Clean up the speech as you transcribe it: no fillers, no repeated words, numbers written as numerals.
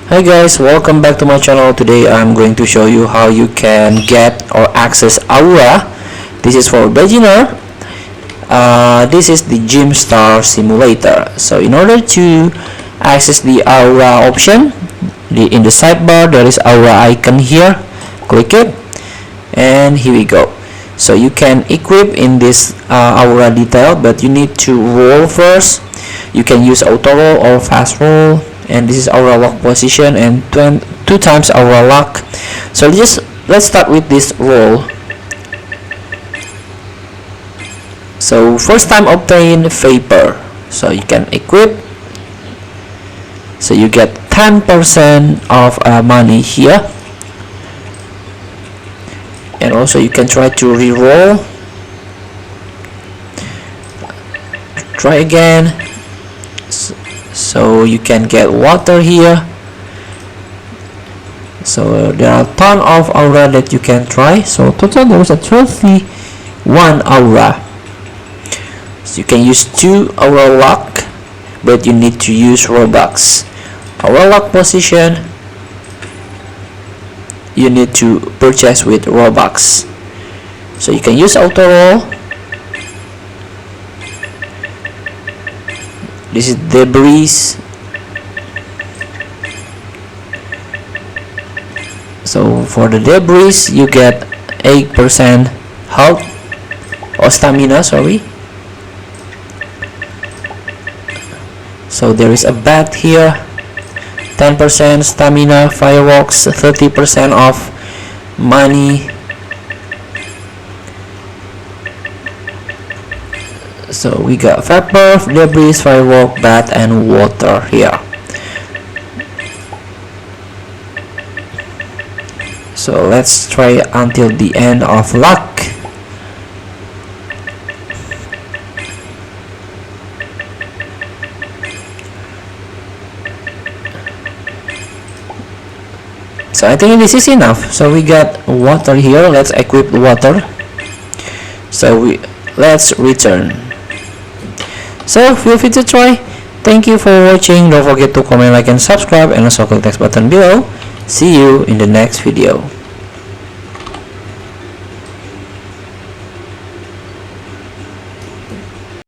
Hi guys, welcome back to my channel. Today I'm going to show you how you can get or access Aura. This is for beginner. This is the Gym Star Simulator. So in order to access the Aura option, in the sidebar there is Aura icon here. Click it and here we go. So you can equip in this Aura detail, but you need to roll first. You can use auto roll or fast roll, and this is Aura lock position and 2 times Aura lock. So let's start with this roll. So first time obtain vapor, so you can equip, so you get 10% of money here, and also you can try to re-roll. Try again. So you can get water here. So there are a ton of Aura that you can try. So total there is a 31 Aura. So you can use 2 Aura lock, but you need to use Robux. Aura lock position you need to purchase with Robux. So you can use auto roll. This is debris. So for the debris you get 8% health or stamina, sorry. So there is a bat here, 10% stamina, fireworks, 30% of money. So we got vapor, debris, firework, bat, and water here. So let's try until the end of luck. So I think this is enough. So we got water here. Let's equip the water. So let's return. So feel free to try. Thank you for watching. Don't forget to comment, like, and subscribe, and also click the next button below. See you in the next video.